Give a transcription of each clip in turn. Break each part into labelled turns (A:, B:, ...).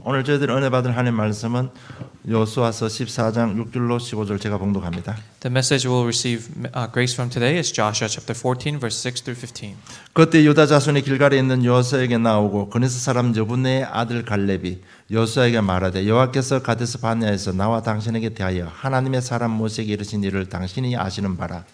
A: 오늘 저희들 은혜 받을 하나님 말씀은 여호수아서 14장 6절로 15절 제가 봉독합니다.
B: The message we'll receive grace from today is Joshua chapter 14 verse 6 through 15.
A: 그때 유다 자손이 길갈에 있는 여호수아에게 나오고 그네스 사람 여분의 아들 갈렙이 여호수아에게 말하되 여호와께서 가데스 바네아에서 나와 당신에게 대하여 하나님의 사람 모세에게 이르신 일을 당신이 아시는 바라.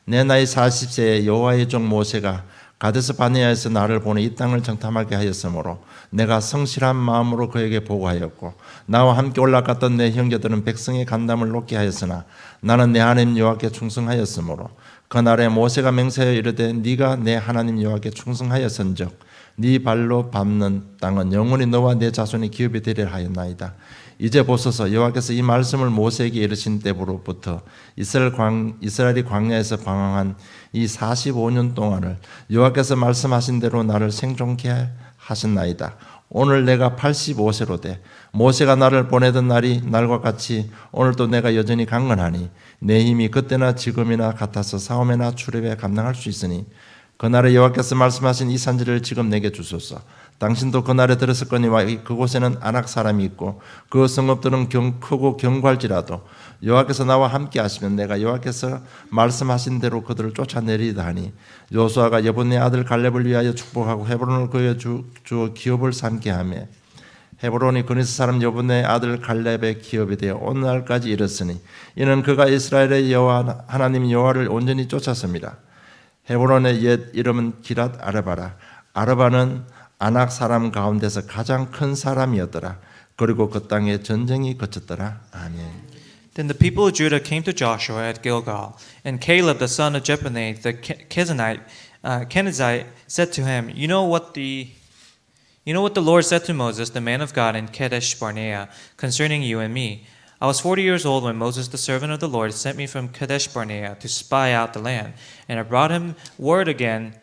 A: 내 나이 40세에 여호와의 종 모세가 가데스 바네아에서 나를 보내 이 땅을 정탐하게 하였으므로 내가 성실한 마음으로 그에게 보고하였고 나와 함께 올라갔던 내 형제들은 백성의 간담을 놓게 하였으나 나는 내 하나님 여호와께 충성하였으므로 그날에 모세가 맹세하여 이르되 네가 내 하나님 여호와께 충성하였은즉 네 발로 밟는 땅은 영원히 너와 내 자손이 기업이 되리라 하였나이다. 이제 보소서 여호와께서 이 말씀을 모세에게 이르신 때부터 이스라엘이 광야에서 방황한 이 45년 동안을 여호와께서 말씀하신 대로 나를 생존케 하셨나이다. 오늘 내가 85세로 돼 모세가 나를 보내던 날과 같이 오늘도 내가 여전히 강건하니 내 힘이 그때나 지금이나 같아서 싸움이나 출입에 감당할 수 있으니 그날에 여호와께서 말씀하신 이 산지를 지금 내게 주소서. 당신도 그날에 들었을거니와 그곳에는 아낙 사람이 있고 그 성읍들은 크고 견고할지라도 여호와께서 나와 함께 하시면 내가 여호와께서 말씀하신 대로 그들을 쫓아내리다 하니 여호수아가 여분의 아들 갈렙을 위하여 축복하고 헤브론을 그에 주어 기업을 삼게 하며 헤브론이 그네스 사람 여분의 아들 갈렙의 기업이 되어 오늘날까지 이르렀으니 이는 그가 이스라엘의 여호와 하나님 여호와를 온전히 쫓았습니다. 헤브론의 옛 이름은 기랏 아르바라. 아르바는 아낙 사람 가운데서 가장 큰 사람이었더라. 그리고 그 땅에 전쟁이 그쳤더라. 아멘.
B: Then the people of Judah came to Joshua at Gilgal, and Caleb the son of Jephunneh the Kenizzite said to him, You know what the Lord said to Moses, the man of God, in Kadesh Barnea, concerning you and me. I was 40 years old when Moses, the servant of the Lord, sent me from Kadesh Barnea to spy out the land, and I brought him word again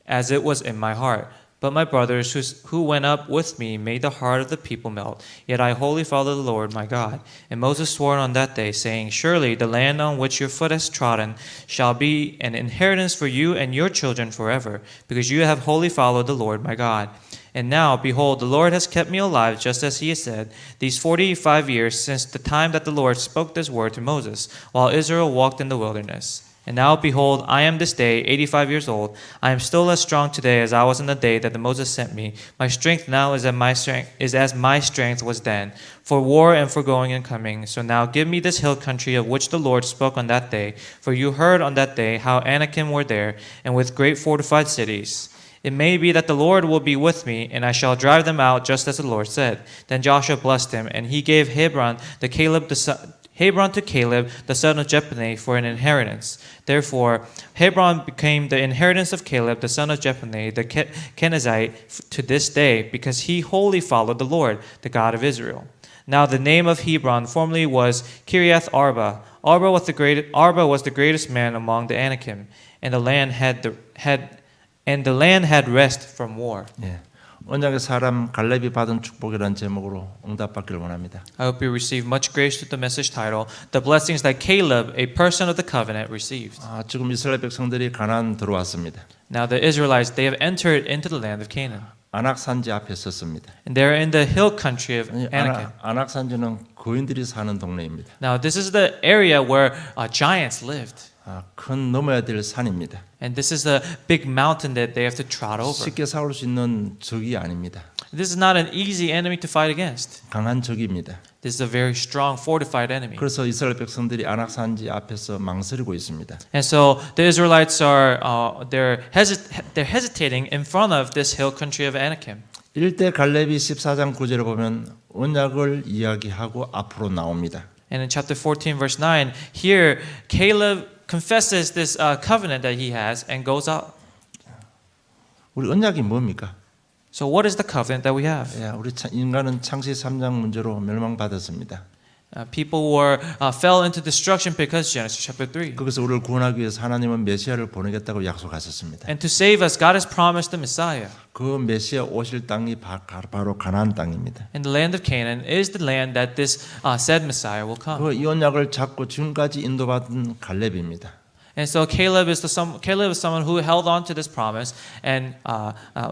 B: as it was in my heart. But my brothers who went up with me made the heart of the people melt. Yet I wholly followed the Lord my God. And Moses swore on that day, saying, Surely the land on which your foot has trodden shall be an inheritance for you and your children forever, because you have wholly followed the Lord my God. And now, behold, the Lord has kept me alive, just as he has said, these 45 years since the time that the Lord spoke this word to Moses, while Israel walked in the wilderness. And now, behold, I am this day 85 years old. I am still as strong today as I was in the day that Moses sent me. My strength now is as my strength was then, for war and for going and coming. So now give me this hill country of which the Lord spoke on that day. For you heard on that day how Anakim were there, and with great fortified cities. It may be that the Lord will be with me, and I shall drive them out just as the Lord said. Then Joshua blessed him, and he gave Hebron to Caleb the son of Jephunneh for an inheritance. Therefore, Hebron became the inheritance of Caleb the son of Jephunneh the Kenizzite to this day, because he wholly followed the Lord, the God of Israel. Now the name of Hebron formerly was Kiriath Arba. Arba was the greatest man among the Anakim, and the land had rest from war.
A: 예. 언약의 사람 갈렙이 받은 축복이라는 제목으로 응답받기를 원합니다.
B: I hope you receive much grace with the message title, The Blessings That Caleb, a Person of the Covenant, Received.
A: 지금 이스라엘 백성들이 가나안 들어왔습니다.
B: Now the Israelites, they have entered into the land of Canaan.
A: 아낙 산지 앞에 섰습니다.
B: And they're in the hill country of Anakim.
A: 아낙 산지는 거인들이 사는 동네입니다.
B: Now this is the area where giants lived.
A: 큰 넘어야 될 산입니다.
B: And this is a big mountain that they have to trot over.
A: 쉽게 싸울 수 있는 적이 아닙니다.
B: This is not an easy enemy to fight against.
A: 강한 적입니다.
B: This is a very strong, fortified enemy.
A: 그래서 이스라엘 백성들이 아낙 산지 앞에서 망설이고 있습니다.
B: And so the Israelites are they're hesitating in front of this hill country of Anakim.
A: 이때 갈렙이 14장 9절을 보면 언약을 이야기하고 앞으로 나옵니다.
B: And in chapter 14 verse 9, here Caleb confesses this covenant that he has and goes out.
A: 우리 언약이 뭡니까?
B: So what is the covenant that we have?
A: 우리 인간은 창세기 3장 문제로 멸망받았습니다.
B: People fell into destruction because Genesis chapter 3.
A: 그것을 우리를 구원하기 위해서 하나님은 메시아를 보내겠다고 약속하셨습니다.
B: And to save us, God has promised the Messiah.
A: 그 메시아 오실 땅이 바로 가나안 땅입니다.
B: And the land of Canaan is the land that this said Messiah will come.
A: 이 언약을 잡고 지금까지 인도받은 갈렙입니다.
B: And so Caleb is someone who held on to this promise and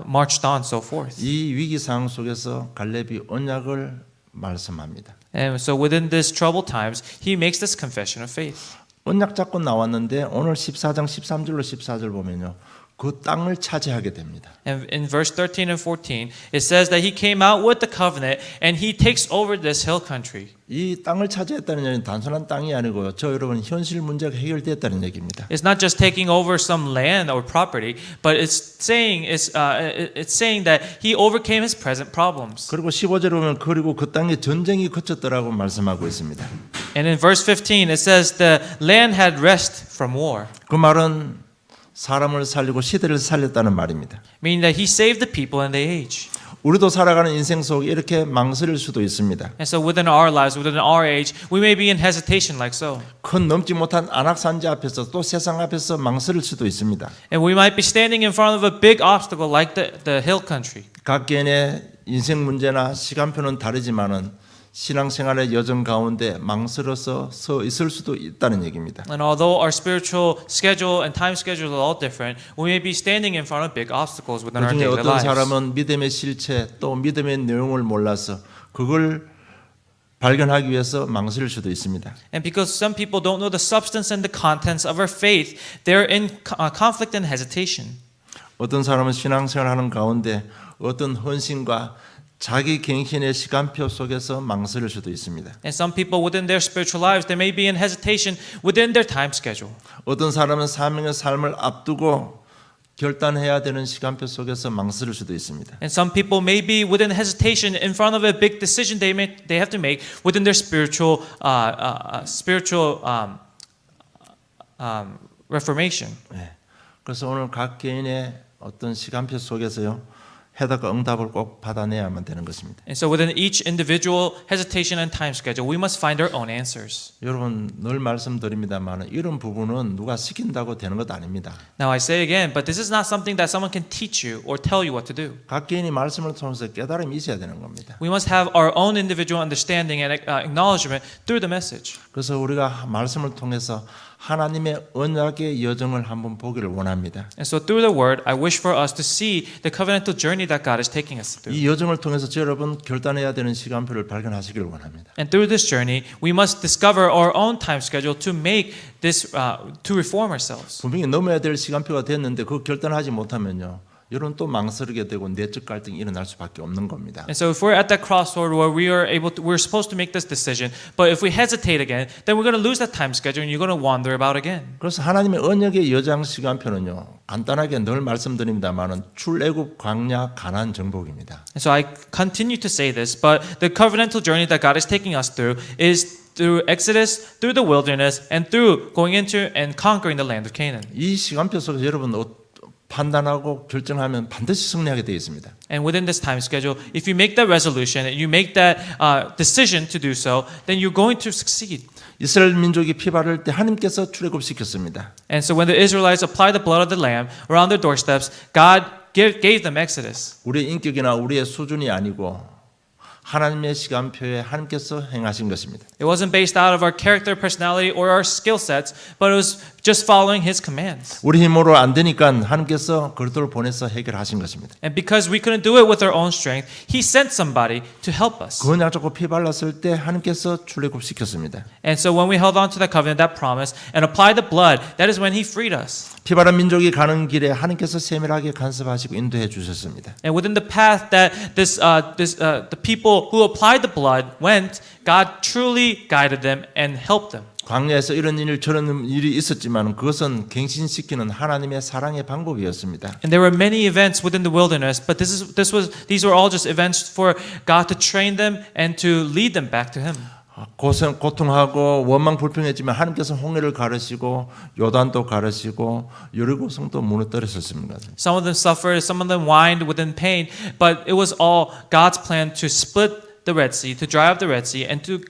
B: marched on so forth.
A: 이 위기 상황 속에서 갈렙이 언약을 말씀합니다.
B: And so within this troubled times, he makes this confession of faith.
A: 언약 잡고 나왔는데 오늘 14장 13절로 14절 보면요. 그 땅을 차지하게 됩니다.
B: And in verse 13 and 14, it says that he came out with the covenant and he takes over this hill country.
A: 이 땅을 차지했다는 얘기는 단순한 땅이 아니고요. 저 여러분 현실 문제가 해결됐다는 얘기입니다.
B: It's not just taking over some land or property, but it's saying that he overcame his present problems.
A: 그리고 15절에 보면 그리고 그 땅에 전쟁이 그쳤더라고 말씀하고 있습니다.
B: And in verse 15, it says the land had rest from war.
A: 그 말은 사람을 살리고 시대를 살렸다는 말입니다.
B: Meaning that he saved the people and the age.
A: 우리도 살아가는 인생 속에 이렇게 망설일 수도 있습니다.
B: And so within our lives, within our age, we may be in hesitation like so.
A: 큰 넘지 못한 안악산지 앞에서 또 세상 앞에서 망설일 수도 있습니다.
B: And we might be standing in front of a big obstacle like the hill country.
A: 각 개인의 인생 문제나 시간표는 다르지만은 신앙생활의 여정 가운데 망설여서 서 있을 수도 있다는 얘기입니다.
B: And although our spiritual schedule and time schedules are all different, we may be standing in front of big obstacles within our
A: 그중에
B: daily
A: 어떤
B: lives.
A: 사람은 믿음의 실체 또 믿음의 내용을 몰라서 그걸 발견하기 위해서 망설일 수도 있습니다.
B: And because some people don't know the substance and the contents of our faith, they're in conflict and hesitation.
A: 어떤 사람은 신앙생활하는 가운데 어떤 헌신과 자기 갱신의 시간표 속에서 망설일 수도 있습니다.
B: And some people within their spiritual lives, they may be in hesitation within their time schedule.
A: 어떤 사람은 사명의 삶을 앞두고 결단해야 되는 시간표 속에서 망설일 수도 있습니다.
B: And some people may be within hesitation in front of a big decision they have to make within their spiritual reformation.
A: 네. 그래서 오늘 각 개인의 어떤 시간표 속에서요. 해답과 응답을 꼭 받아내야만 되는 것입니다.
B: And so within each individual hesitation and time schedule, we must find our own answers.
A: 여러분 늘 말씀드립니다만 이런 부분은 누가 시킨다고 되는 것 아닙니다.
B: Now I say again, but this is not something that someone can teach you or tell you what to do.
A: 각 개인이 말씀을 통해서 깨달음이 있어야 되는 겁니다.
B: We must have our own individual understanding and acknowledgement through the message.
A: 그래서 우리가 말씀을 통해서 하나님의 언약의 여정을 한번 보기를 원합니다.
B: And so through the word, I wish for us to see the covenantal journey that God is taking us through.
A: 이 여정을 통해서 저 여러분 결단해야 되는 시간표를 발견하시기를 원합니다.
B: And through this journey, we must discover our own time schedule to make this, to reform ourselves.
A: 분명히 넘어야 될 시간표가 됐는데 그 결단하지 못하면요. 여러분 또 망설이게 되고 내적 갈등이 일어날 수밖에 없는 겁니다.
B: And so if we're at that crossroad where we're supposed to make this decision, but if we hesitate again, then we're going to lose that time schedule and you're going to wander about again.
A: 그래서 하나님의 언약의 여정 시간표는요. 간단하게 늘 말씀드립니다만은 출애굽 광야 가나안 정복입니다.
B: And so I continue to say this, but the covenantal journey that God is taking us through is through Exodus, through the wilderness, and through going into and conquering the land of Canaan.
A: 이 시간표 속에서 여러분 판단하고 결정하면 반드시 승리하게 되어 있습니다.
B: And within this time schedule, if you make that resolution, you make that decision to do so, then you're going to succeed.
A: 이스라엘 민족이 피 바를 때 하나님께서 출애굽시켰습니다.
B: And so when the Israelites applied the blood of the lamb around their doorsteps, God gave them Exodus.
A: 우리의 인격이나 우리의 수준이 아니고 하나님의 시간표에 하나님께서 행하신 것입니다.
B: It wasn't based out of our character, personality, or our skill sets, but it was just following His commands.
A: 우리 힘으로 안 되니까 하나님께서 그들을 보내서 해결하신 것입니다.
B: And because we couldn't do it with our own strength, He sent somebody to help us.
A: 그 언약 잡고 피 발랐을 때 하나님께서 출애굽시켰습니다.
B: And so when we held on to that covenant, that promise, and applied the blood, that is when He freed us.
A: 피 바른 민족이 가는 길에 하나님께서 세밀하게 간섭하시고 인도해 주셨습니다.
B: And within the path that the people who applied the blood went, God truly guided them and helped them.
A: 광야에서 이런 일 저런 일이 있었지만 그것은 갱신시키는 하나님의 사랑의 방법이었습니다.
B: And there were many events within the wilderness, but these were all just events for God to train them and to lead them back to Him.
A: 고통하고 원망 불평했지만 하나님께서 홍해를 가르시고 요단도 가르시고 여리고성도 무너뜨렸었습니다.
B: Some of them suffered, some of them whined within pain, but it was all God's plan to split the Red Sea, to dry up the Red Sea, and to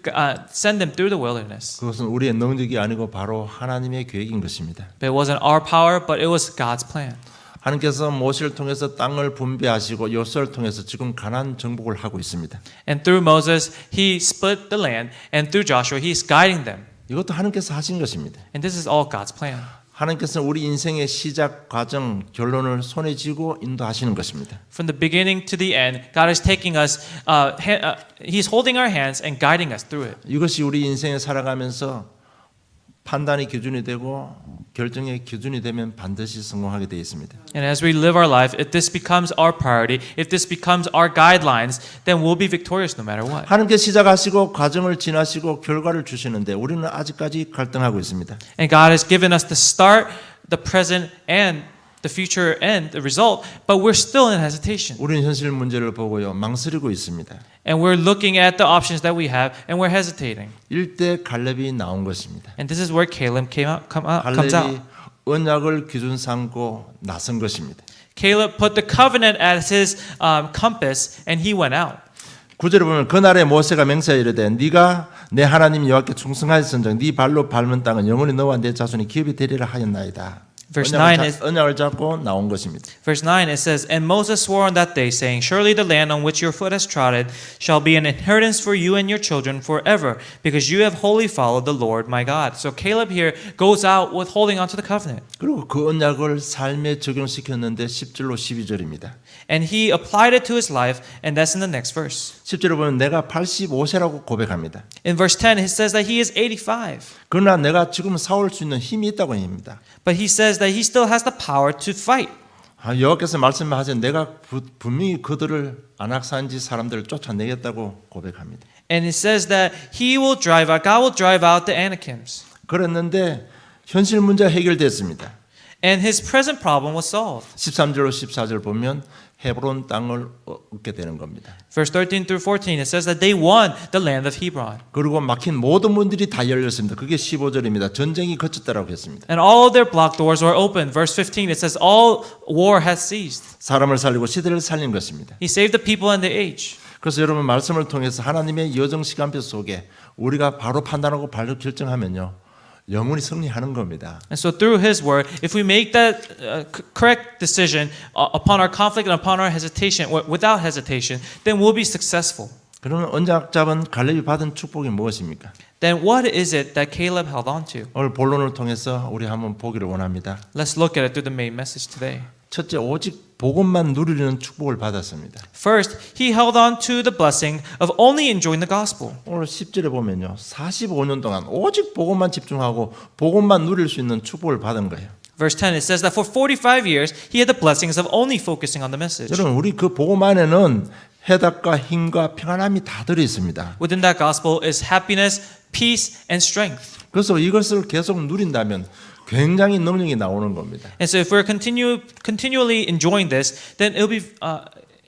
B: send them through the wilderness.
A: 그것은 우리의 능력이 아니고 바로 하나님의 계획인 것입니다.
B: But it wasn't our power, but it was God's plan.
A: 하나님께서 모세를 통해서 땅을 분배하시고 요수아를 통해서 지금 가나안 정복을 하고 있습니다.
B: And through Moses, He split the land, and through Joshua, He's guiding them.
A: 이것도 하나님께서 하신 것입니다.
B: And this is all God's plan.
A: 하나님께서는 우리 인생의 시작 과정 결론을 손에 쥐고 인도하시는 것입니다.
B: From the beginning to the end, God is taking us, He's holding our hands and guiding us through it.
A: 이것이 우리 인생에 살아가면서 판단의 기준이 되고 결정의 기준이 되면 반드시 성공하게 되어 있습니다.
B: And as we live our life, if this becomes our priority, if this becomes our guidelines, then we'll be victorious no matter what.
A: 하나님께 시작하시고 과정을 지나시고 결과를 주시는데 우리는 아직까지 갈등하고 있습니다.
B: And God has given us the start, the present, and the future and the result, but we're still in hesitation.
A: 우리는 현실 문제를 보고요 망설이고 있습니다.
B: And we're looking at the options that we have, and we're hesitating.
A: 일대 갈렙이 나온 것입니다.
B: And this is where Caleb comes
A: 갈렙이
B: out.
A: 언약을 기준 삼고 나선 것입니다.
B: Caleb put the covenant as his compass, and he went out.
A: 9절에 보면 그날에 모세가 맹세하여 이르되 네가 내 하나님 여호와께 충성하였은즉 네 발로 밟은 땅은 영원히 너와 내 자손이 기업이 되리라 하였나이다.
B: Verse 9 is
A: 언약을 잡고 나온 것입니다.
B: Verse 9 it says, And Moses swore on that day, saying, Surely the land on which your foot has trodden shall be an inheritance for you and your children forever, because you have wholly followed the Lord my God. So Caleb here goes out with holding on to the covenant.
A: 그리고 그 언약을 삶에 적용시켰는데 10절로 12절입니다.
B: And he applied it to his life, and that's in the next verse.
A: 10절에 보면 내가 85세라고 고백합니다.
B: In verse 10 it says that he is 85.
A: 그러나 내가 지금 싸울 수 있는 힘이 있다고 합니다.
B: But he says that he still has the power to fight.
A: 여호와께서 말씀하신 내가 분명히 그들을 안악산지 사람들을 쫓아내겠다고 고백합니다.
B: And it says that God will drive out the Anakims.
A: 그랬는데 현실 문제가 해결됐습니다.
B: And his present problem was solved.
A: 13절로 14절 보면 헤브론 땅을 얻게 되는 겁니다.
B: Verse 13 through 14 it says that they won the land of Hebron.
A: 그리고 막힌 모든 문들이 다 열렸습니다. 그게 15절입니다. 전쟁이 그쳤다라고 했습니다.
B: And all of their blocked doors were opened. Verse 15 it says all war has ceased.
A: 사람을 살리고 시대를 살린 것입니다.
B: He saved the people and the age.
A: 그래서 여러분 말씀을 통해서 하나님의 여정 시간표 속에 우리가 바로 판단하고 바로 결정하면요. 영원히 승리하는 겁니다.
B: And so through his word, if we make that correct decision upon our conflict and upon our hesitation, without hesitation, then we'll be successful.
A: 그러면 언약 잡은 갈렙이 받은 축복이 무엇입니까?
B: Then what is it that Caleb held on to?
A: 오늘 본론을 통해서 우리 한번 보기를 원합니다.
B: Let's look at it through the main message today.
A: 첫째, 오직 복음만 누리는 축복을 받았습니다.
B: First, he held on to the blessing of only enjoying the gospel.
A: 오늘 10절에 보면요. 45년 동안 오직 복음만 집중하고 복음만 누릴 수 있는 축복을 받은 거예요.
B: Verse 10, it says that for 45 years, he had the blessings of only focusing on the message.
A: 여러분, 우리 그 복음 안에는 해답과 힘과 평안함이 다 들어 있습니다.
B: Within that gospel is happiness, peace, and strength.
A: 그래서 이것을 계속 누린다면 굉장히 능력이 나오는 겁니다.
B: And so if we're continually enjoying this, then it'll be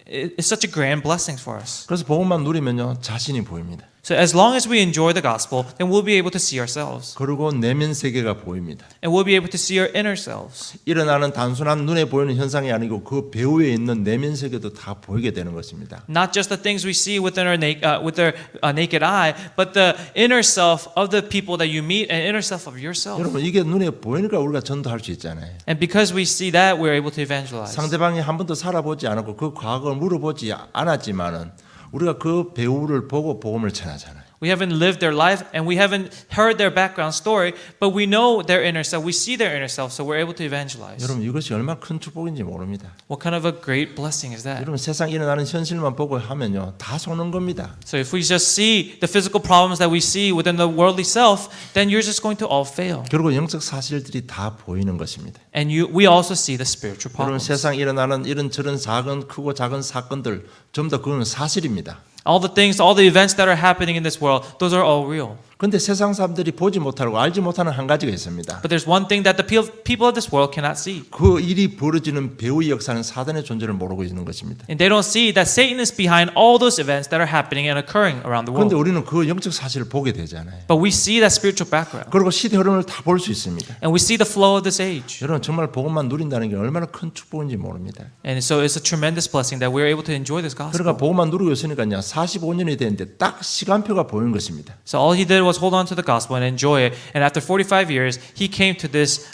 B: it's such a grand blessing for us.
A: 그래서 복음만 누리면요. 자신이 보입니다.
B: So as long as we enjoy the gospel, then we'll be able to see ourselves.
A: 그리고 내면 세계가 보입니다.
B: And we'll be able to see our inner selves.
A: 일어나는 단순한 눈에 보이는 현상이 아니고 그 배후에 있는 내면 세계도 다 보이게 되는 것입니다.
B: Not just the things we see within our naked eye, but the inner self of the people that you meet and inner self of yourself.
A: 여러분 이게 눈에 보이니까 우리가 전도할 수 있잖아요.
B: And because we see that, we're able to evangelize.
A: 상대방이 한 번도 살아보지 않았고 그 과거를 물어보지 않았지만은 우리가 그 배우를 보고 복음을 전하잖아요.
B: We haven't lived their life and we haven't heard their background story, but we know their inner self. We see their inner self, so we're able to evangelize.
A: 여러분 이것이 얼마나 큰 축복인지 모릅니다.
B: What kind of a great blessing is that?
A: 여러분 세상 일어나는 현실만 보고 하면요 다 속는 겁니다.
B: So if we just see the physical problems that we see within the worldly self, then you're just going to all fail.
A: 결국 영적 사실들이 다 보이는 것입니다.
B: And we also see the spiritual
A: 여러분
B: problems.
A: 세상 일어나는 이런저런 크고 작은 사건들 전부 다 그건 사실입니다.
B: All the things, all the events that are happening in this world, those are all real.
A: 그런데 세상 사람들이 보지 못하고 알지 못하는 한 가지가 있습니다.
B: But there's one thing that the people of this world cannot see.
A: 그 일이 벌어지는 배후의 역사는 사단의 존재를 모르고 있는 것입니다.
B: And they don't see that Satan is behind all those events that are happening and occurring around the
A: 그런데
B: world.
A: 우리는 그 영적 사실을 보게 되잖아요.
B: But we see that spiritual background.
A: 그리고 시대 흐름을 다 볼 수 있습니다.
B: And we see the flow of this age.
A: 여러분 정말 복음만 누린다는 게 얼마나 큰 축복인지 모릅니다.
B: And so it's a tremendous blessing that we're able to enjoy this gospel.
A: 그러니까 복음만 누리고 있으니까요 45년이 됐는데 딱 시간표가 보이는 것입니다.
B: So all he did was hold on to the gospel and enjoy it. And after 45 years, he came to this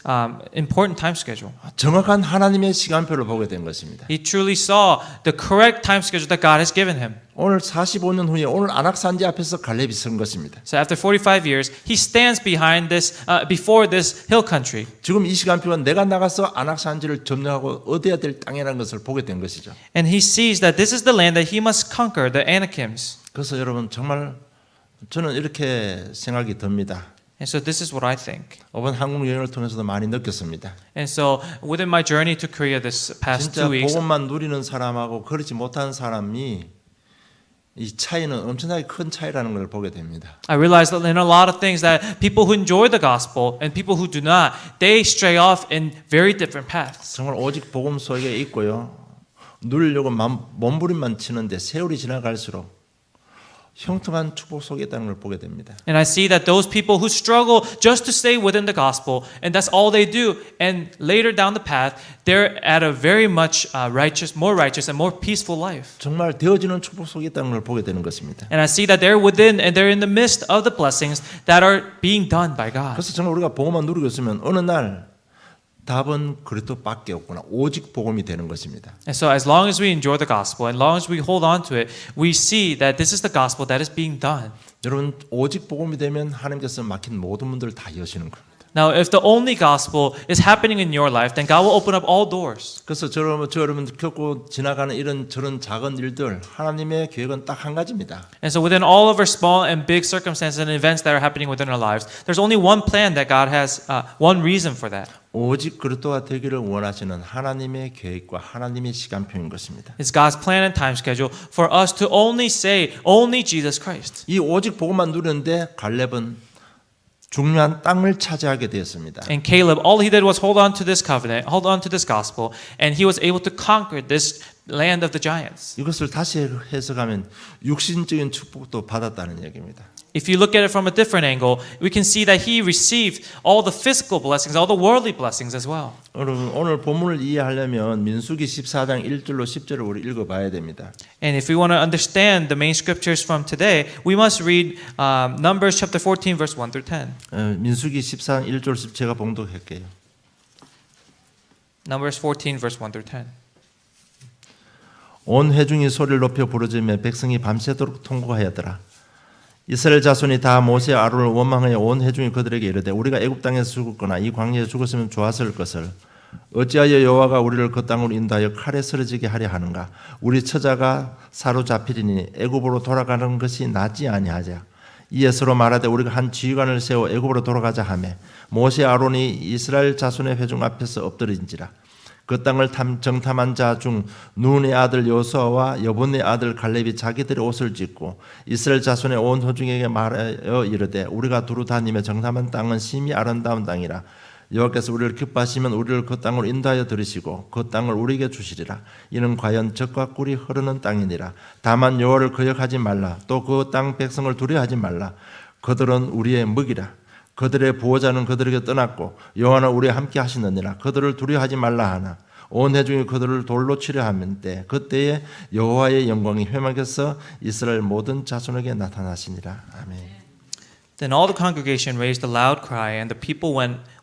B: important time schedule.
A: 정확한 하나님의 시간표를 보게 된 것입니다.
B: He truly saw the correct time schedule that God has given him.
A: 오늘 45년 후에 오늘 안악산지 앞에서 갈렙이 선 것입니다.
B: So after 45 years, he stands behind this, before this hill country.
A: 지금 이 시간표는 내가 나가서 안악산지를 점령하고 얻어야 될 땅이라는 것을 보게 된 것이죠.
B: And he sees that this is the land that he must conquer, the Anakims.
A: 그래서 여러분 정말 저는 이렇게 생각이 듭니다.
B: And so this is what I think.
A: 이번 한국 여행을 통해서도 많이 느꼈습니다.
B: And so within my journey to Korea this past
A: 진짜
B: 2 weeks,
A: 복음만 누리는 사람하고 그렇지 못한 사람이 이 차이는 엄청나게 큰 차이라는 걸 보게 됩니다.
B: I realized that in a lot of things that people who enjoy the gospel and people who do not, they stray off in very different paths.
A: 정말 오직 복음 속에 있고요. 누리려고 몸부림만 치는데 세월이 지나갈수록 형통한 축복 속에 있다는 걸 보게 됩니다.
B: And I see that those people who struggle just to stay within the gospel, and that's all they do, and later down the path, they're at a very much more righteous and more peaceful life.
A: 정말 되어지는 축복 속에 있다는 걸 보게 되는 것입니다.
B: And I see that they're within and they're in the midst of the blessings that are being done by God.
A: 그래서 정말 우리가 복음만 누리고 있으면 어느 날 답은 그리스도밖에 없구나. 오직 복음이 되는 것입니다.
B: And so as long as we enjoy the gospel, and long as we hold on to it, we see that this is the gospel that is being done.
A: 여러분 오직 복음이 되면 하나님께서 막힌 모든 문들을 다 여시는 겁니다.
B: Now, if the only gospel is happening in your life, then God will open up all doors.
A: 그래서 저 여러분 겪고 지나가는 이런 저런 작은 일들 하나님의 계획은 딱 한 가지입니다.
B: And so within all of our small and big circumstances and events that are happening within our lives, there's only one plan that God has, one reason for that.
A: 오직 그리스도가 되기를 원하시는 하나님의 계획과 하나님의 시간표인 것입니다.
B: It's God's plan and time schedule for us to only say, only Jesus Christ.
A: 이 오직 복음만 누리는데 갈렙은 중요한 땅을 차지하게 되었습니다.
B: And Caleb, all he did was hold on to this covenant, hold on to this gospel, and he was able to conquer this land of the giants.
A: 이것을 다시 해석하면 육신적인 축복도 받았다는 얘기입니다.
B: If you look at it from a different angle, we can see that he received all the physical blessings, all the worldly blessings as well.
A: 여러분 오늘 본문을 이해하려면 민수기 14장 1절로 10절을 우리 읽어봐야 됩니다.
B: And if we want to understand the main scriptures from today, we must read Numbers chapter 14, verse 1 through 10.
A: 민수기 14장 1절 10 제가 봉독할게요.
B: Numbers 14, verse 1 through 10.
A: 온 회중이 소리를 높여 부르짖으며 백성이 밤새도록 통곡하였더라. 이스라엘 자손이 다 모세 아론을 원망하여 온 회중이 그들에게 이르되 우리가 애굽 땅에서 죽었거나 이 광야에 죽었으면 좋았을 것을 어찌하여 여호와가 우리를 그 땅으로 인도하여 칼에 쓰러지게 하려 하는가? 우리 처자가 사로잡히리니 애굽으로 돌아가는 것이 낫지 아니하자. 이에 서로 말하되 우리가 한 지휘관을 세워 애굽으로 돌아가자 하며 모세 아론이 이스라엘 자손의 회중 앞에서 엎드린지라. 그 땅을 정탐한 자 중 눈의 아들 여호수아와 여분의 아들 갈렙이 자기들의 옷을 찢고 이스라엘 자손의 온 회중에게 말하여 이르되 우리가 두루 다니며 정탐한 땅은 심히 아름다운 땅이라. 여호와께서 우리를 기뻐하시면 우리를 그 땅으로 인도하여 들으시고 그 땅을 우리에게 주시리라. 이는 과연 젖과 꿀이 흐르는 땅이니라. 다만 여호와를 거역하지 말라. 또 그 땅 백성을 두려워하지 말라. 그들은 우리의 먹이라. 그들의 보호자는 그들에게 떠났고 여호와는 우리와 함께 하시느니라. 그들을 두려워하지 말라 하나 온 회중이 그들을 돌로 치려 하면 때 그때에 여호와의 영광이 회막에서 이스라엘 모든 자손에게 나타나시니라. 아멘.
B: Then all the congregation raised a loud cry, and the people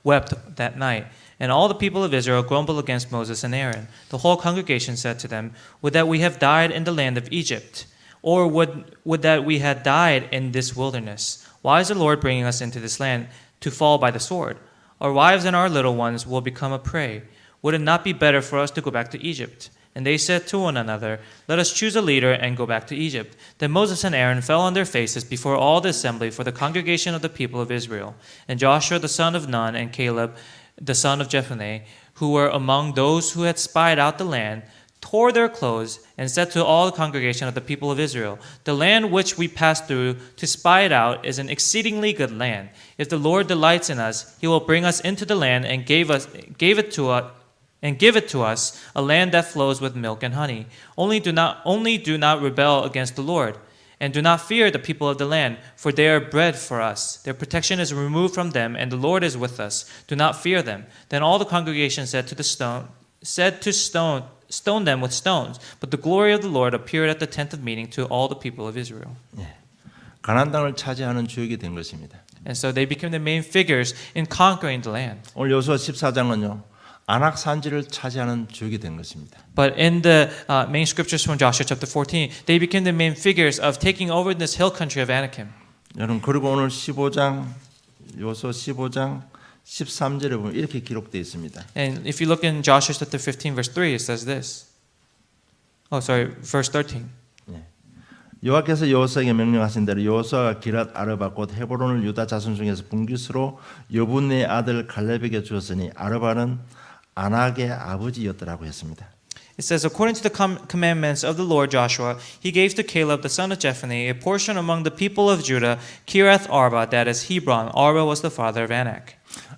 B: wept that night. And all the people of Israel grumbled against Moses and Aaron. The whole congregation said to them, Would that we have died in the land of Egypt, or would that we had died in this wilderness. Why is the Lord bringing us into this land to fall by the sword? Our wives and our little ones will become a prey. Would it not be better for us to go back to Egypt? And they said to one another, Let us choose a leader and go back to Egypt. Then Moses and Aaron fell on their faces before all the assembly for the congregation of the people of Israel. And Joshua the son of Nun and Caleb the son of Jephunneh, who were among those who had spied out the land, tore their clothes and said to all the congregation of the people of Israel, The land which we passed through to spy it out is an exceedingly good land. If the Lord delights in us, he will bring us into the land and give it to us, a land that flows with milk and honey. Only do not rebel against the Lord, and do not fear the people of the land, for they are bread for us. Their protection is removed from them, and the Lord is with us. Do not fear them. Then all the congregation said to stone them with stones. But the glory of the Lord appeared at the tent of meeting to all the people of Israel.
A: 가나안 땅을 차지하는 주역이 된 것입니다.
B: And so they became the main figures in conquering the land.
A: 오늘 여호수아 14장은요. 아낙 산지를 차지하는 주역이 된 것입니다.
B: But in the main scriptures from Joshua chapter 14, they became the main figures of taking over this hill country of Anakim.
A: 여러분 그리고 오늘 15장 여호수아 15장 13절에 보면 이렇게 기록되어 있습니다.
B: And if you look in Joshua chapter 15 verse 3, it says this. Verse 13.
A: 여호와께서 여호수아에게 명령하신 대로 여호수아가 기랏 아르바 곧 헤브론을 유다 자손 중에서 분깃으로 여분의 아들 갈렙에게 주었으니 아르바는 아낙의 아버지였더라고 했습니다.
B: It says, according to the commandments of the Lord Joshua, he gave to Caleb the son of Jephunneh a portion among the people of Judah, Kiriath Arba, that is Hebron. Arba was the father of Anak.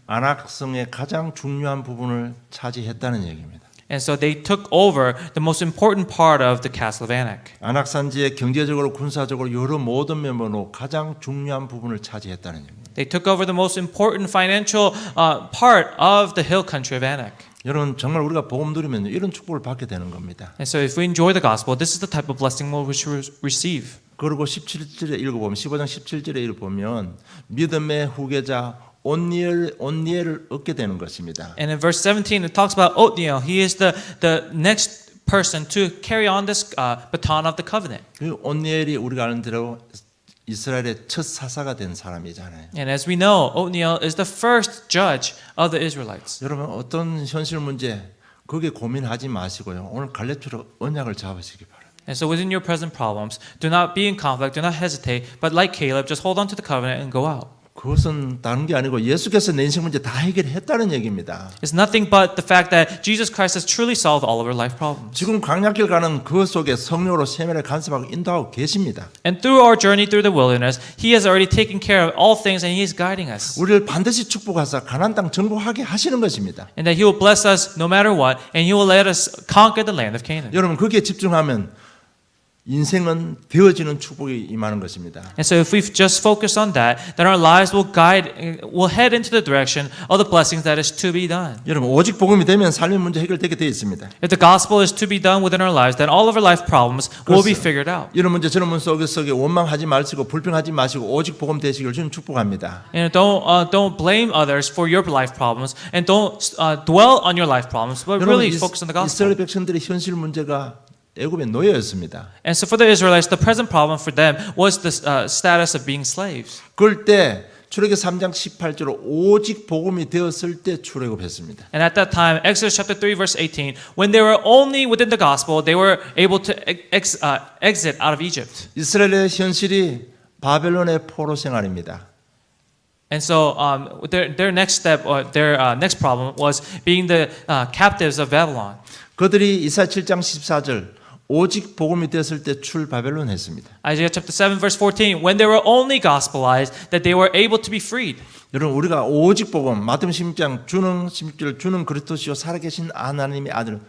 A: 아낙 성의 가장 중요한 부분을 차지했다는 얘기입니다.
B: And so they took over the most important part of the castle of Anak.
A: 아낙 산지의 경제적으로 군사적으로 여러 모든 면으로 가장 중요한 부분을 차지했다는 얘기입니다.
B: They took over the most important financial part of the hill country of Anak.
A: 여러분 정말 우리가 복음 누리면 이런 축복을 받게 되는 겁니다.
B: And so if we enjoy the gospel, this is the type of blessing we will receive.
A: 그리고 17절에 읽어보면 15장 17절에 읽어보면 믿음의 후계자 온니엘을 얻게 되는 것입니다.
B: And in verse 17 it talks about Othniel. He is the next person to carry on this baton of the covenant.
A: 그 온니엘이 우리가 아는 대로 이스라엘의 첫 사사가 된 사람이잖아요.
B: And as we know, Othniel is the first judge of the Israelites.
A: 여러분 어떤 현실 문제 거기에 고민하지 마시고요. 오늘 갈렙처럼 언약을 잡으시기 바랍니다.
B: And so within your present problems, do not be in conflict, do not hesitate, but like Caleb, just hold on to the covenant and go out.
A: 그것은 다른 게 아니고 예수께서 내 인생 문제 다 해결했다는 얘기입니다.
B: It's nothing but the fact that Jesus Christ has truly solved all of our life problems.
A: 지금 광야길 가는 그 속에 성령으로 세면을 간섭하고 인도하고 계십니다.
B: And through our journey through the wilderness, He has already taken care of all things and He is guiding us.
A: 우리를 반드시 축복하사 가나안 땅 정복하게 하시는 것입니다.
B: And that He will bless us no matter what, and He will let us conquer the land of Canaan.
A: 여러분 거기에 집중하면 인생은 되어지는 축복이 임하는 것입니다.
B: And so if we just focus on that, then our lives will head into the direction of the blessings that is to be done.
A: 여러분 오직 복음이 되면 삶의 문제 해결되게 되어 있습니다.
B: If the gospel is to be done within our lives, then all of our life problems will be figured out.
A: 이런 문제 저런 문제 속에 원망하지 마시고 불평하지 마시고 오직 복음 되시기를 주님 축복합니다.
B: And don't blame others for your life problems, and don't dwell on your life problems, but really focus on the gospel.
A: 이스라엘 백성들의 현실 문제가 애굽의 노예였습니다.
B: And so for the Israelites, the present problem for them was the status of being slaves.
A: 그럴 때 출애굽 3장 18절로 오직 복음이 되었을 때 출애굽했습니다.
B: And at that time, Exodus chapter 3 verse 18, when they were only within the gospel, they were able to exit out of Egypt.
A: 이스라엘의 현실이 바벨론의 포로 생활입니다.
B: And so their next step, or their next problem was being the captives of Babylon.
A: 그들이 이사야 7장 14절 오직 복음이 되었을 때 출바벨론 했습니다.
B: Isaiah chapter 7 verse 14, when they were only gospelized, that they were able to be freed.
A: 여러분 우리가 오직 복음 마태복음 16장 주는 16절 주는 그리스도시요 살아계신 하나님의 아들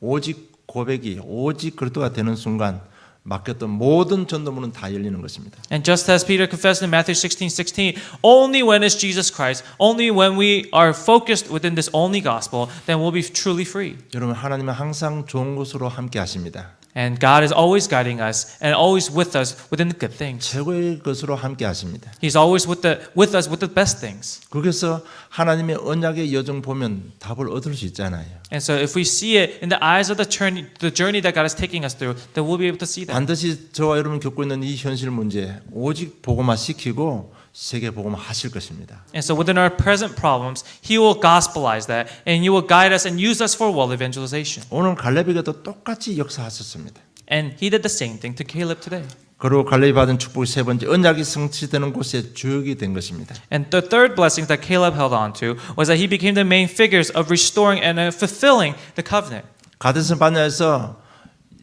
A: 오직 고백이 오직 그리스도가 되는 순간 맡겼던 모든 전도문은 다 열리는 것입니다.
B: And just as Peter confessed in Matthew 16:16, only when is Jesus Christ, only when we are focused within this only gospel, then we'll be truly free.
A: 여러분 하나님은 항상 좋은 것으로 함께 하십니다.
B: And God is always guiding us and always with us within the good things.
A: 최고의 것으로 함께 하십니다.
B: He's always with us with the best things.
A: 거기서 하나님의 언약의 여정 보면 답을 얻을 수 있잖아요.
B: And so if we see it in the eyes of the journey that God is taking us through, then we'll be able to see that.
A: 반드시 저와 여러분 겪고 있는 이 현실 문제 오직 복음화 시키고 세계 복음화 하실 것입니다.
B: And so within our present problems, He will gospelize that, and He will guide us and use us for world evangelization.
A: 오늘 갈렙에게도 똑같이 역사하셨습니다.
B: And He did the same thing to Caleb today.
A: 그리고 갈렙이 받은 축복이 세 번째 언약이 성취되는 곳에 주역이 된 것입니다.
B: And the third blessing that Caleb held on to was that he became the main figures of restoring and fulfilling the covenant.
A: 가데스 바네아에서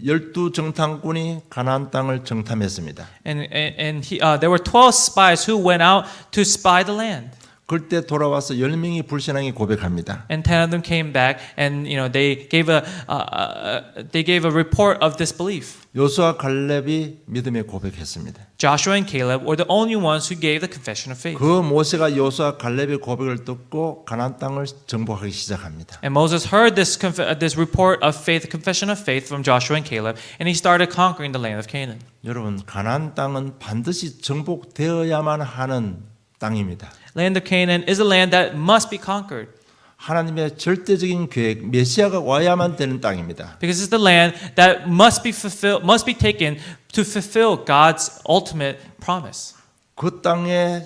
A: 12 정탐꾼이 가나안 땅을 정탐했습니다.
B: And there were 12 spies who went out to spy the land.
A: 그때 돌아와서 10명이 불신앙이 고백합니다.
B: And 10 of them came back, and they gave a report of disbelief.
A: 요수아 갈렙이 믿음의 고백했습니다.
B: Joshua and Caleb were the only ones who gave the confession of faith.
A: 그 모세가 요수아 갈렙의 고백을 듣고 가나안 땅을 정복하기 시작합니다.
B: And Moses heard this report of faith, confession of faith from Joshua and Caleb, and he started conquering the land of Canaan.
A: 여러분, 가나안 땅은 반드시 정복되어야만 하는 땅입니다.
B: Land of Canaan is a land that must be conquered.
A: 하나님의 절대적인 계획, 메시아가 와야만 되는 땅입니다.
B: Because it's the land that must be taken to fulfill God's ultimate promise.
A: 그 땅에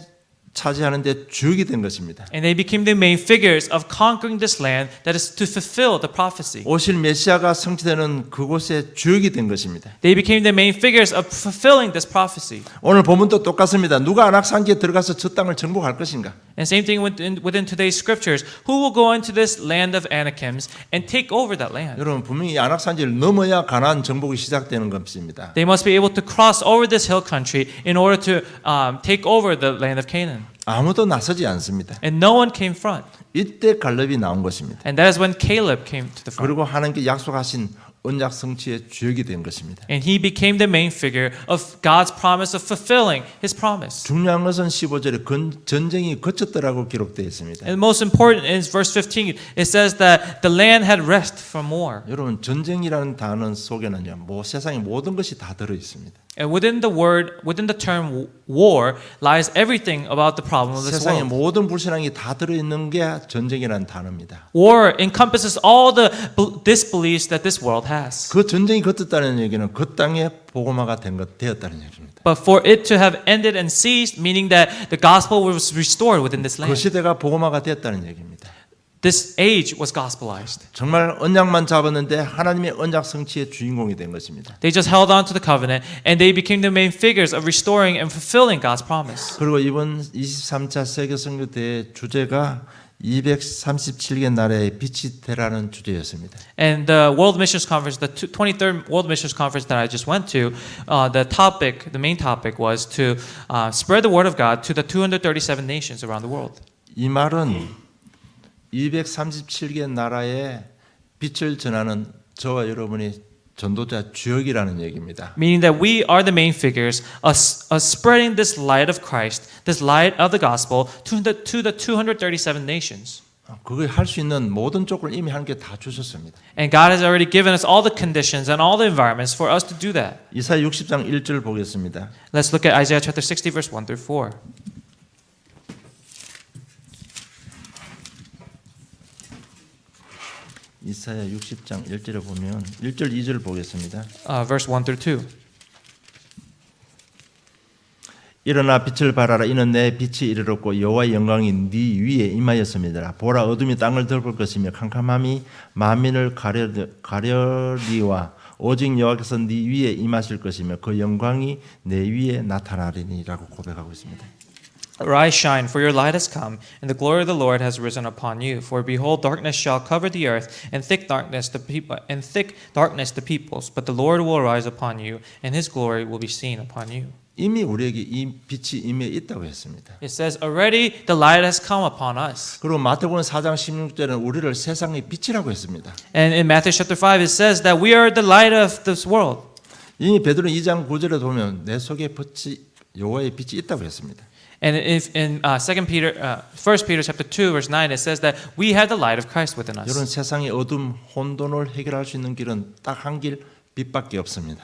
A: 차지하는데 주역이 된 것입니다.
B: And they became the main figures of conquering this land that is to fulfill the prophecy.
A: 오실 메시아가 성취되는 그곳에 주역이 된 것입니다.
B: They became the main figures of fulfilling this prophecy.
A: 오늘 본문도 똑같습니다. 누가 안악산지에 들어가서 저 땅을 정복할 것인가?
B: And same thing within today's scriptures. Who will go into this land of Anakims and take over that land?
A: 여러분, 분명히 안악산지를 넘어야 가나안 정복이 시작되는 것입니다.
B: They must be able to cross over this hill country in order to take over the land of Canaan.
A: 아무도 나서지 않습니다.
B: And no one came front.
A: 이때 갈렙이 나온 것입니다.
B: And that is when Caleb came to the front.
A: 그리고 하나님께 약속하신 언약 성취의 주역이 된 것입니다.
B: And he became the main figure of God's promise of fulfilling his promise.
A: 중요한 것은 15절에 전쟁이 그쳤더라고 기록되어 있습니다.
B: And most important is verse 15. It says that the land had rest from war.
A: 여러분, 전쟁이라는 단어 속에는요, 세상의 모든 것이 다 들어 있습니다.
B: And within the term war lies everything about the problem of this
A: 세상의
B: world.
A: 모든 불신앙이 다 들어 있는 게 전쟁이라는 단어입니다.
B: War encompasses all the disbeliefs that this world has.
A: 그 전쟁이 그쳤다는 얘기는 그 땅에 복음화가 되었다는 얘기입니다.
B: But for it to have ended and ceased, meaning that the gospel was restored within this
A: 그
B: land.
A: 시대가 복음화가 되었다는 얘기입니다.
B: This age was gospelized.
A: 정말 언약만 잡았는데 하나님의 언약 성취의 주인공이 된 것입니다.
B: They just held on to the covenant and they became the main figures of restoring and fulfilling God's promise.
A: 그리고 이번 23차 세계 선교 대회 주제가 237개 나라의 빛이 되라는 주제였습니다.
B: And the World Missions Conference, the 23rd World Missions Conference that I just went to, the main topic was to spread the word of God to the 237 nations around the world.
A: 이 말은 237개 나라의 빛을 전하는 저와 여러분이 전도자 주역이라는 얘기입니다.
B: Meaning that we are the main figures of spreading this light of Christ, this light of the gospel to the 237 nations.
A: 그걸 할 수 있는 모든 조건을 이미 하나님께 다 주셨습니다.
B: And God has already given us all the conditions and all the environments for us to do that.
A: 이사야 60장 1절 보겠습니다.
B: Let's look at Isaiah chapter 60 verse 1 through 4.
A: 이사야 60장 1절에 보면 1절 2절 보겠습니다.
B: Verse 1 through 2.
A: 일어나 빛을 발하라. 이는 내 빛이 이르렀고 여호와의 영광이 네 위에 임하였습니다. 보라, 어둠이 땅을 덮을 것이며 캄캄함이 만민을 가려리와 오직 여호와께서 네 위에 임하실 것이며 그 영광이 내 위에 나타나리니라고 고백하고 있습니다.
B: Arise, shine, for your light has come, and the glory of the Lord has risen upon you. For behold, darkness shall cover the earth, and thick darkness the peoples. But the Lord will arise upon you, and His glory will be seen upon you.
A: 이미 우리에게 이 빛이 임해 있다고 했습니다.
B: It says, already the light has come upon us.
A: 그리고 마태복음 4장 16절은 우리를 세상의 빛이라고 했습니다.
B: And in Matthew chapter 5, it says that we are the light of this world.
A: 이미 베드로 2장 9절에 보면 내 속에 빛이 여호와의 빛이 있다고 했습니다.
B: And if in 1 Peter chapter 2 verse 9 it says that we have the light of Christ within us.
A: 이런 세상의 어둠 혼돈을 해결할 수 있는 길은 딱 한 길, 빛밖에 없습니다.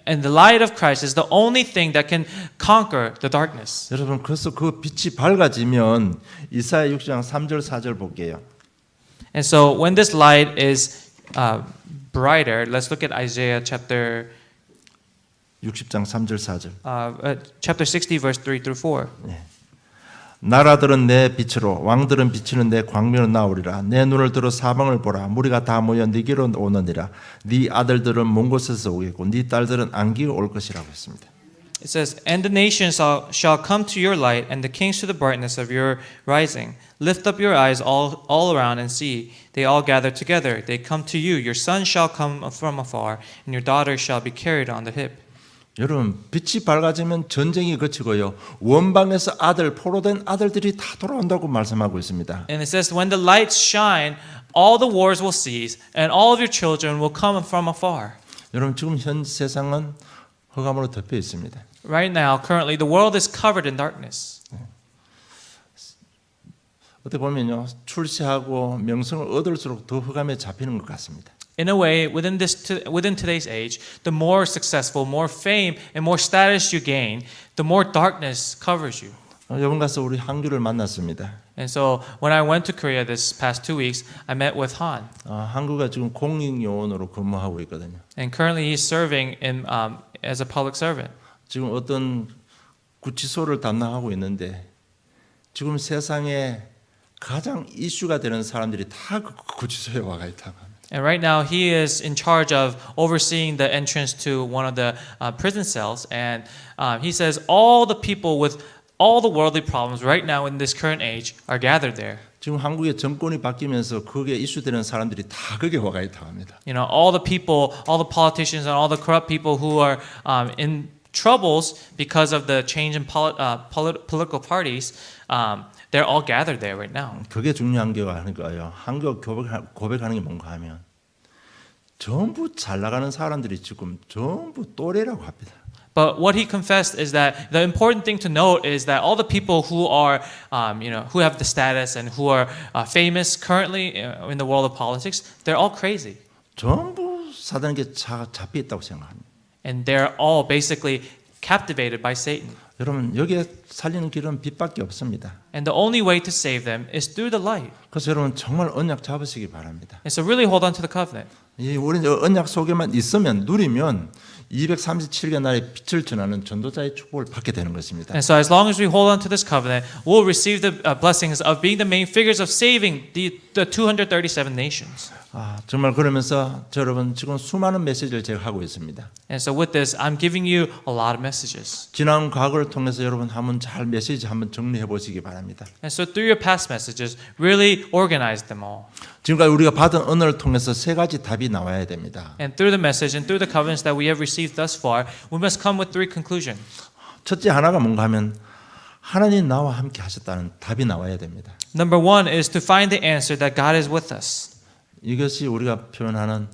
B: And the light of Christ is the only thing that can conquer the darkness.
A: 여러분, 그래서 그 빛이 밝아지면 이사야 6장 3절 4절 볼게요.
B: And so when this light is brighter, let's look at Isaiah chapter
A: 60장 3절 4절.
B: chapter 60 verse 3 through 4.
A: 나라들은 내 빛으로, 왕들은 비치는 내 광명으로 나오리라. 내 눈을 들어 사방을 보라. 무리가 다 모여 네게로 오느니라. 네 아들들은 먼 곳에서 오겠고 네 딸들은 안기고 올 것이라고 했습니다.
B: It says, and the nations shall come to your light, and the kings to the brightness of your rising. Lift up your eyes all around and see. They all gather together. They come to you. Your son shall come from afar, and your daughter shall be carried on the hip.
A: 여러분 빛이 밝아지면 전쟁이 그치고요. 원방에서 포로된 아들들이 다 돌아온다고 말씀하고 있습니다.
B: And it says, when the lights shine, all the wars will cease, and all of your children will come from afar.
A: 여러분 지금 현 세상은 흑암으로 덮여 있습니다.
B: Right now, currently, the world is covered in darkness.
A: 어떻게 보면요, 출세하고 명성을 얻을수록 더 흑암에 잡히는 것 같습니다.
B: In a way, within today's age, the more successful, more fame, and more status you gain, the more darkness covers you.
A: 이번 가서 우리 한규를 만났습니다.
B: And so, when I went to Korea this past 2 weeks, I met with Han.
A: 한규가 지금 공익요원으로 근무하고 있거든요.
B: And currently, he's serving as a public servant.
A: 지금 어떤 구치소를 담당하고 있는데 지금 세상에 가장 이슈가 되는 사람들이 다 그 구치소에 와가 있다고 합니다.
B: And right now, he is in charge of overseeing the entrance to one of the prison cells. And he says all the people with all the worldly problems right now in this current age are gathered there.
A: 지금 한국의 정권이 바뀌면서 그게 이슈되는 사람들이 다 거기에 와가 있다고 합니다.
B: You know, all the people, all the politicians, and all the corrupt people who are in troubles because of the change in political parties, they're all gathered there right now.
A: 그게 중요한 게 아닐까요? 한국 고백하는 게 뭔가 하면 전부 잘 나가는 사람들이 지금 전부 또래라고 합니다.
B: But what he confessed is that the important thing to note is that all the people who are, who have the status and who are famous currently in the world of politics, they're all crazy.
A: 전부 사단에게 잡혀 있다고 생각합니다.
B: And they're all basically captivated by Satan.
A: 여러분 여기에 살리는 길은 빛밖에 없습니다.
B: And the only way to save them is through the light.
A: 그래서 여러분 정말 언약 잡으시기 바랍니다.
B: And so really hold on to the covenant.
A: 우리 언약 속에만 있으면 누리면 237개 나라의 빛을 전하는 전도자의 축복을 받게 되는 것입니다.
B: And so as long as we hold on to this covenant, we'll receive the blessings of being the main figures of saving the 237 nations.
A: 정말 그러면서 여러분 지금 수많은 메시지를 제가 하고 있습니다.
B: And so with this, I'm giving you a lot of messages.
A: 지난 과거를 통해서 여러분 한번 잘 메시지 한번 정리해 보시기 바랍니다.
B: And so through your past messages, really organize them all.
A: 지금까지 우리가 받은 언어를 통해서 세 가지 답이 나와야 됩니다.
B: And through the message and through the covenants that we have received thus far, we must come with 3 conclusions.
A: 첫째 하나가 뭔가 하면 하나님 나와 함께 하셨다는 답이 나와야 됩니다.
B: Number 1 is to find the answer that God is with us.
A: 이것이 우리가 표현하는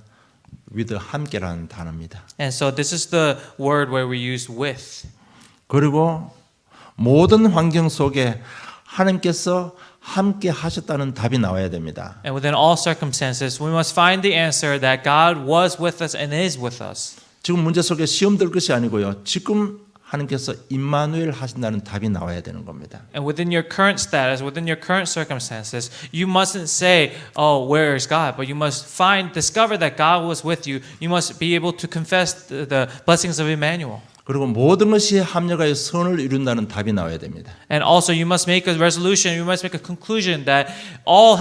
A: with 함께라는 단어입니다.
B: And so this is the word where we use with.
A: 그리고 모든 환경 속에 하나님께서 함께 하셨다는 답이 나와야 됩니다.
B: And within all circumstances, we must find the answer that God was with us and is with us.
A: 지금 문제 속에 시험 들 것이 아니고요. 지금 하나님께서 임마누엘 하신다는 답이 나와야 되는 겁니다.
B: And within your current status, within your current circumstances, you mustn't say, "Oh, where is God?" But you must discover that God was with you. You must be able to confess the blessings of Emmanuel.
A: 그리고 모든 것이 합력하여 선을 이룬다는 답이 나와야 됩니다.
B: And also, you must make a resolution. You must make a conclusion that all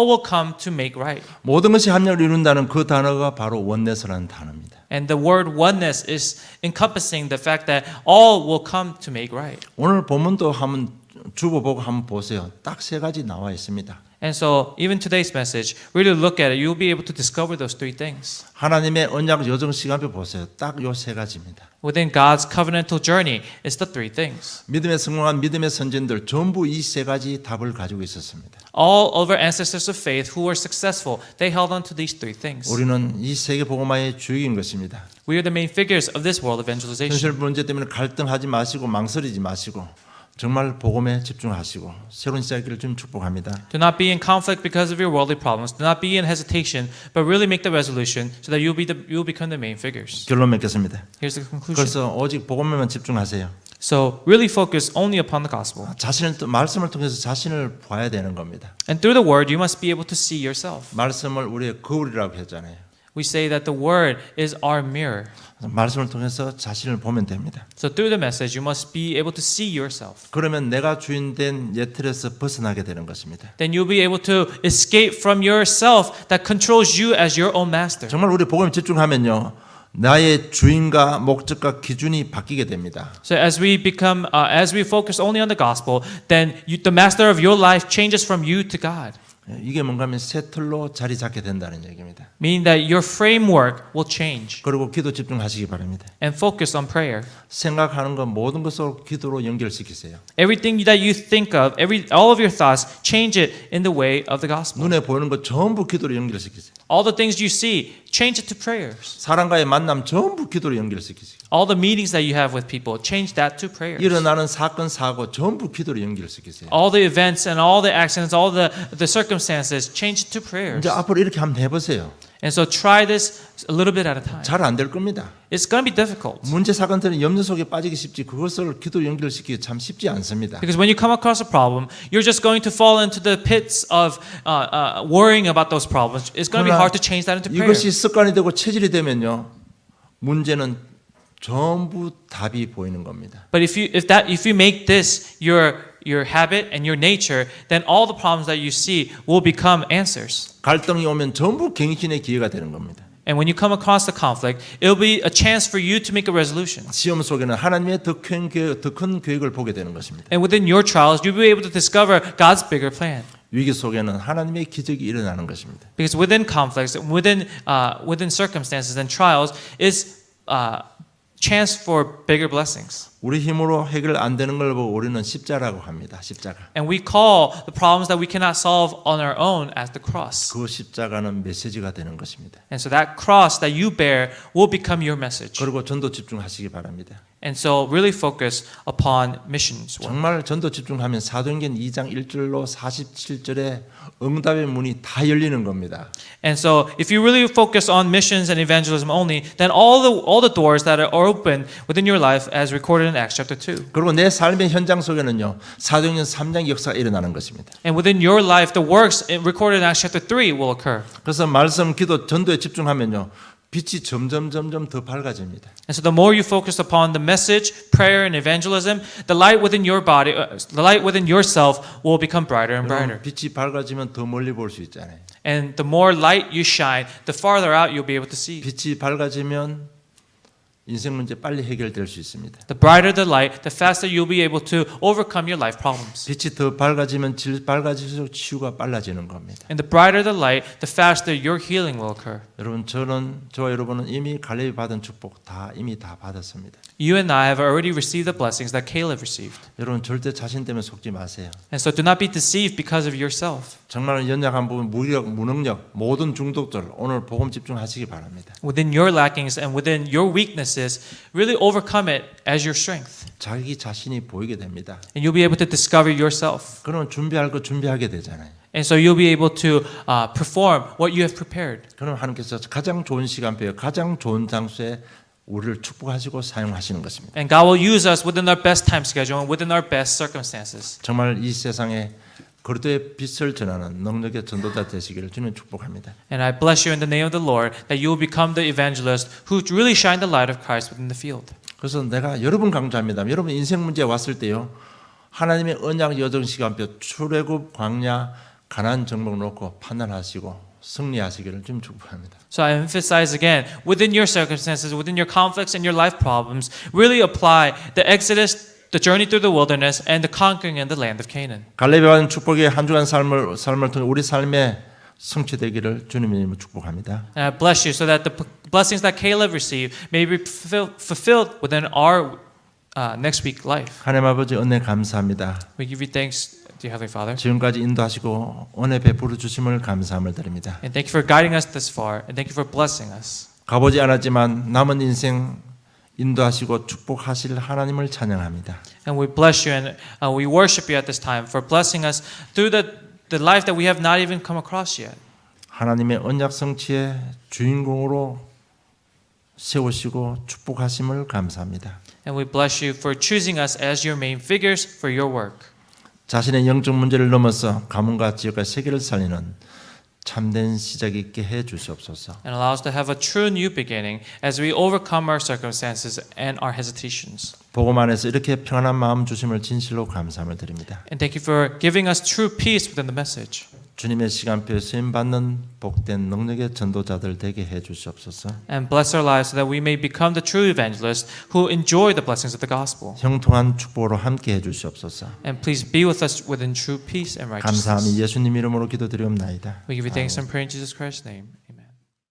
B: will come to make right.
A: 모든 것이 합력을 이룬다는 그 단어가 바로 원네스라는 단어입니다.
B: And the word oneness is encompassing the fact that all will come to make right.
A: 오늘 본문도 한번 주보보고 한번 보세요. 딱 세 가지 나와 있습니다.
B: And so, even today's message, really look at it. You'll be able to discover those 3 things.
A: 하나님의 언약 여정 시간표 보세요. 딱 요 세 가지입니다.
B: Within God's covenantal journey, it's the 3 things.
A: 믿음에 성공한 믿음의 선진들 전부 이 세 가지 답을 가지고 있었습니다.
B: All of our ancestors of faith who were successful, they held on to these 3 things.
A: 우리는 이 세계 복음화의 주역인 것입니다.
B: We are the main figures of this world evangelization.
A: 현실 문제 때문에 갈등하지 마시고 망설이지 마시고 정말 복음에 집중하시고 새로운 시작을 좀 축복합니다.
B: Do not be in conflict because of your worldly problems. Do not be in hesitation, but really make the resolution so that you'll become the main figures.
A: 결론 맺겠습니다.
B: Here's the conclusion.
A: 그래서 오직 복음에만 집중하세요.
B: So really focus only upon the gospel.
A: 말씀을 통해서 자신을 봐야 되는 겁니다.
B: And through the word, you must be able to see yourself.
A: 말씀을 우리의 거울이라고 했잖아요.
B: We say that the word is our mirror.
A: 말씀을 통해서 자신을 보면 됩니다.
B: So through the message, you must be able to see yourself.
A: 그러면 내가 주인된 예틀에서 벗어나게 되는 것입니다.
B: Then you'll be able to escape from yourself that controls you as your own master.
A: 정말 우리 복음에 집중하면요. 나의 주인과 목적과 기준이 바뀌게 됩니다.
B: So as we focus only on the gospel, then the master of your life changes from you to God.
A: 이게 뭔가 하면 새 틀로 자리 잡게 된다는 얘기입니다.
B: Meaning that your framework will change.
A: 그리고 기도 집중하시기 바랍니다.
B: And focus on prayer.
A: 생각하는 것 모든 것을 기도로 연결시키세요.
B: Everything that you think of, all of your thoughts, change it in the way of the gospel.
A: 눈에 보이는 것 전부 기도로 연결시키세요.
B: All the things you see, change it to prayers.
A: 사람과의 만남 전부 기도로 연결시키세요.
B: All the meetings that you have with people, change that to prayers.
A: 일어나는 사건 사고 전부 기도로 연결시키세요.
B: All the events and all the accidents, all the circumstances, change it to prayers.
A: 이제 앞으로 이렇게 한번 해보세요.
B: And so try this a little bit at a time.
A: 잘 안 될 겁니다.
B: It's going to be difficult.
A: 문제 사건들은 염려 속에 빠지기 쉽지 그것을 기도로 연결시키기 참 쉽지 않습니다.
B: Because when you come across a problem, you're just going to fall into the pits of worrying about those problems. It's going to be hard to change that into prayer.
A: 이것이 습관이 되고 체질이 되면요, 문제는 전부 답이 보이는 겁니다.
B: But if you make this your habit and your nature, then all the problems that you see will become answers.
A: 갈등이 오면 전부 갱신의 기회가 되는 겁니다.
B: And when you come across the conflict, it'll be a chance for you to make a resolution.
A: 시험 속에는 하나님의 더 큰 계획을 보게 되는 것입니다.
B: And within your trials, you'll be able to discover God's bigger plan.
A: 위기 속에는 하나님의 기적이 일어나는 것입니다.
B: Because within conflicts, within circumstances and trials, is chance for bigger blessings.
A: 우리 힘으로 해결 안 되는 걸 보고 우리는 십자라고 합니다. 십자가.
B: And we call the problems that we cannot solve on our own as the cross.
A: 그 십자가는 메시지가 되는 것입니다.
B: And so that cross that you bear will become your message.
A: 그리고 전도 집중하시기 바랍니다.
B: And so really focus upon missions work.
A: 정말 전도 집중하면 사도행전 2장 1절로 47절에 응답의 문이 다 열리는 겁니다.
B: And so if you really focus on missions and evangelism only, then all the doors that are open within your life as recorded in Acts chapter 2.
A: 그리고 내 삶의 현장 속에는요, 사도행전 3장 역사가 일어나는 것입니다.
B: And within your life, the works recorded in Acts chapter 3 will occur.
A: 그래서 말씀, 기도, 전도에 집중하면요, 빛이 점점 더 밝아집니다.
B: And so the more you focus upon the message, prayer, and evangelism, the light within your body, the light within yourself will become brighter and brighter.
A: 빛이 밝아지면 더 멀리 볼 수 있잖아요.
B: And the more light you shine, the farther out you'll be able to see.
A: 빛이 밝아지면 인생 문제 빨리 해결될 수 있습니다.
B: The brighter the light, the faster you'll be able to overcome your life problems.
A: 빛이 더 밝아지면 밝아질수록 치유가 빨라지는 겁니다.
B: And the brighter the light, the faster your healing will occur.
A: 여러분, 저와 여러분은 이미 갈렙이 받은 축복 이미 다 받았습니다.
B: You and I have already received the blessings that Caleb received.
A: 여러분, 절대 자신 때문에 속지 마세요.
B: And so do not be deceived because of yourself.
A: 정말 연약한 부분, 무능력, 모든 중독들 오늘 복음 집중하시기 바랍니다.
B: Within your lackings and within your weaknesses, really overcome it as your strength.
A: 자기 자신이 보이게 됩니다.
B: And you'll be able to discover yourself.
A: 그러면 준비할 거 준비하게 되잖아요.
B: And so you'll be able to perform what you have prepared.
A: 그럼 하나님께서 가장 좋은 시간표에 가장 좋은 장소에 우리를 축복하시고 사용하시는 것입니다.
B: And God will use us within our best time schedule and within our best circumstances.
A: 정말 이 세상에 그리스도의 빛을 전하는 능력의 전도자 되시기를 주님 축복합니다.
B: And I bless you in the name of the Lord that you will become the evangelist who really shine the light of Christ within the field.
A: 그래서 내가 여러분 강조합니다. 여러분 인생 문제 왔을 때요, 하나님의 언약 여정 시간표 출애굽 광야 가나안 정복 놓고 판단하시고 승리하시기를 좀 축복합니다.
B: So I emphasize again, within your circumstances, within your conflicts and your life problems, really apply the Exodus, the journey through the wilderness, and the conquering in the land of Canaan.
A: 갈렙이 받은 축복의 한 주간 삶을 통해 우리 삶에 성취되기를 주님의 이름으로 축복합니다.
B: And I bless you so that the blessings that Caleb received may be fulfilled within our next week life.
A: 하나님 아버지 은혜 감사합니다.
B: We give you thanks, dear Heavenly Father.
A: 지금까지 인도하시고 은혜 베풀어 주심을 감사함을 드립니다.
B: And thank you for guiding us this far, and thank you for blessing us.
A: 가보지 않았지만 남은 인생 인도하시고 축복하실 하나님을 찬양합니다.
B: And we bless you and we worship you at this time for blessing us through the life that we have not even come across yet.
A: 하나님의 언약 성취의 주인공으로 세우시고 축복하심을 감사합니다.
B: And we bless you for choosing us as your main figures for your work.
A: 자신의 영적 문제를 넘어서 가문과 지역과 세계를 살리는 참된 시작 있게 해 주시옵소서.
B: And allow us to have a true new beginning as we overcome our circumstances and our hesitations.
A: 복음 안에서 이렇게 평안한 마음 주심을 진실로 감사함을 드립니다.
B: And thank you for giving us true peace within the message.
A: 주님의 시간표에 쓰임 받는 복된 능력의 전도자들 되게 해 주시옵소서.
B: And bless our lives so that we may become the true evangelists who enjoy the blessings of the gospel.
A: 형통한 축복으로 함께 해 주시옵소서.
B: And please be with us within true peace and righteousness.
A: 감사함이 예수님 이름으로 기도드리옵나이다.
B: We give you thanks and praise in Jesus Christ's name. Amen.